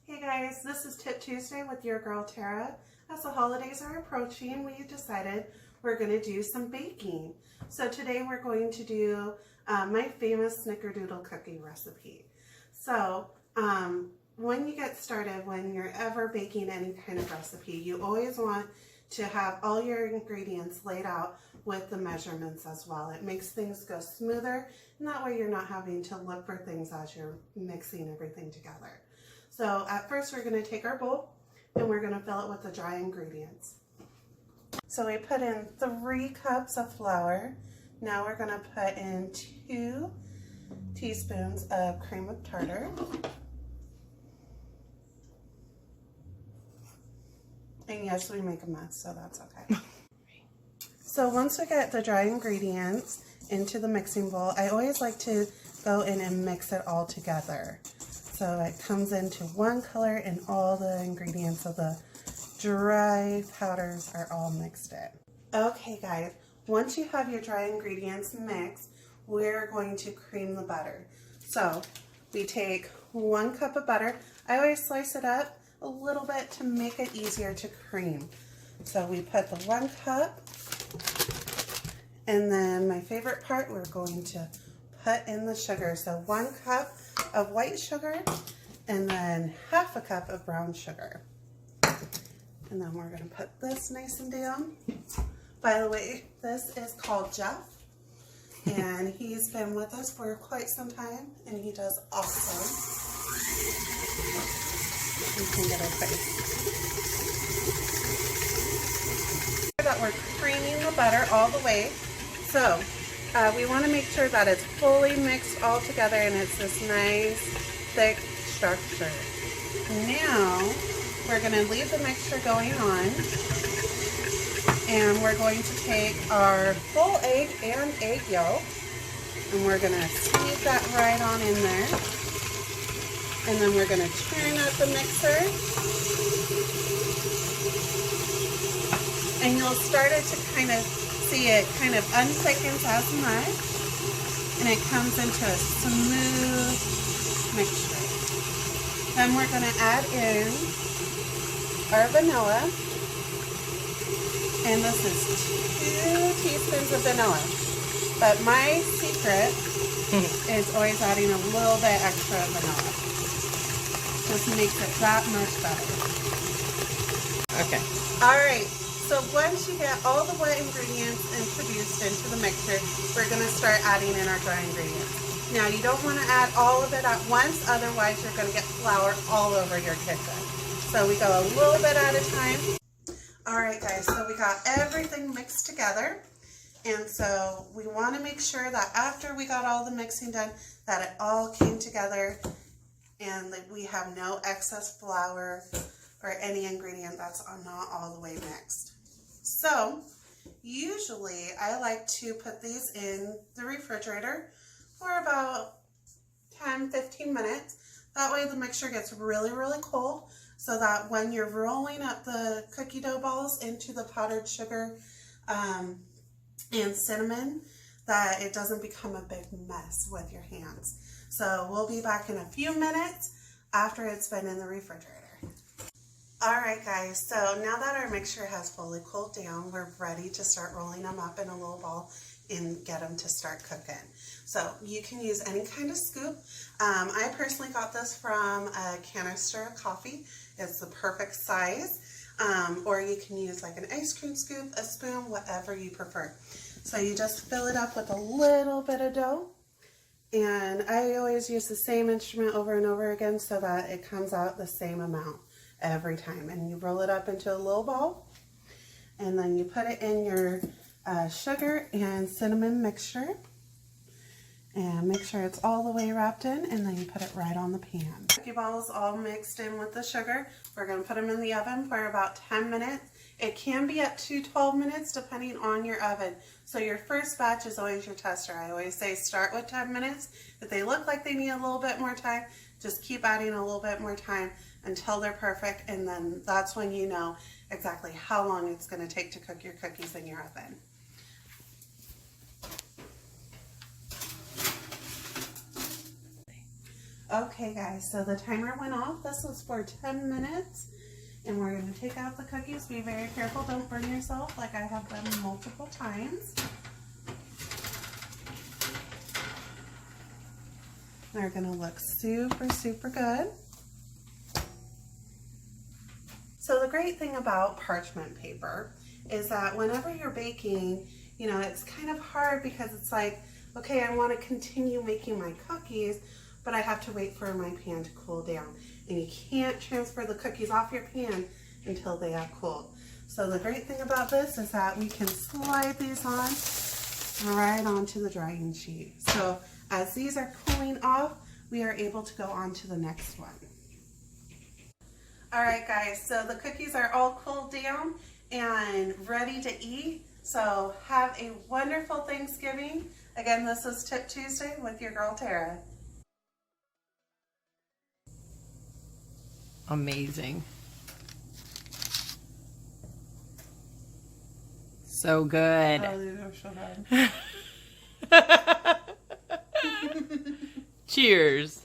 Hey guys, this is Tip Tuesday with your girl Tara. As the holidays are approaching, we decided we're going to do some baking. So today we're going to do my famous snickerdoodle cookie recipe. So when you get started, when you're ever baking any kind of recipe, you always want to have all your ingredients laid out with the measurements as well. It makes things go smoother, and that way you're not having to look for things as you're mixing everything together. So at first we're going to take our bowl and we're going to fill it with the dry ingredients. So we put in 3 cups of flour. Now we're going to put in 2 teaspoons of cream of tartar. And yes, we make a mess, so that's okay. So once we get the dry ingredients into the mixing bowl, I always like to go in and mix it all together. So it comes into one color and all the ingredients of the dry powders are all mixed in. Okay guys, once you have your dry ingredients mixed, we're going to cream the butter. So we take 1 cup of butter. I always slice it up a little bit to make it easier to cream. So we put the 1 cup, and then my favorite part, we're going to put in the sugar. So 1 cup of white sugar, and then ½ a cup of brown sugar. And then we're going to put this nice and down. By the way, this is called Jeff, and he's been with us for quite some time, and he does awesome. You can get our face. That we're creaming the butter all the way. So we want to make sure that it's fully mixed all together and it's this nice thick structure. Now we're going to leave the mixture going on, and we're going to take our full egg and egg yolk, and we're going to squeeze that right on in there. And then we're going to turn up the mixer, and you'll start it to kind of see it kind of unthickens as much, and it comes into a smooth mixture. Then we're going to add in our vanilla, and this is 2 teaspoons of vanilla. But my secret is always adding a little bit extra vanilla. Just makes it that much better. Okay. Alright, so once you get all the wet ingredients introduced into the mixture, we're going to start adding in our dry ingredients. Now you don't want to add all of it at once, otherwise you're going to get flour all over your kitchen. So we go a little bit at a time. Alright guys, so we got everything mixed together. And so we want to make sure that after we got all the mixing done, that it all came together and that we have no excess flour or any ingredient that's not all the way mixed. So usually I like to put these in the refrigerator for about 10-15 minutes. That way the mixture gets really cold, so that when you're rolling up the cookie dough balls into the powdered sugar and cinnamon, that it doesn't become a big mess with your hands. So we'll be back in a few minutes after it's been in the refrigerator. Alright guys, so now that our mixture has fully cooled down, we're ready to start rolling them up in a little ball and get them to start cooking. So you can use any kind of scoop. I personally got this from a canister of coffee. It's the perfect size. Or you can use like an ice cream scoop, a spoon, whatever you prefer. So you just fill it up with a little bit of dough. And I always use the same instrument over and over again so that it comes out the same amount every time. And you roll it up into a little ball, and then you put it in your sugar and cinnamon mixture, and make sure it's all the way wrapped in, and then you put it right on the pan. Cookie balls all mixed in with the sugar. We're going to put them in the oven for about 10 minutes. It can be up to 12 minutes depending on your oven. So your first batch is always your tester. I always say start with 10 minutes. If they look like they need a little bit more time, just keep adding a little bit more time until they're perfect, and then that's when you know exactly how long it's going to take to cook your cookies in your oven. Okay guys, so the timer went off. This was for 10 minutes. And we're going to take out the cookies. Be very careful, don't burn yourself like I have done multiple times. They're going to look super, super good. So the great thing about parchment paper is that whenever you're baking, you know, it's kind of hard because it's like, okay, I want to continue making my cookies, but I have to wait for my pan to cool down. And you can't transfer the cookies off your pan until they have cooled. So the great thing about this is that we can slide these on right onto the drying sheet. So as these are cooling off, we are able to go on to the next one. All right guys, so the cookies are all cooled down and ready to eat. So have a wonderful Thanksgiving. Again, this is Tip Tuesday with your girl Tara. Amazing. So good. Oh, these are so good. Cheers.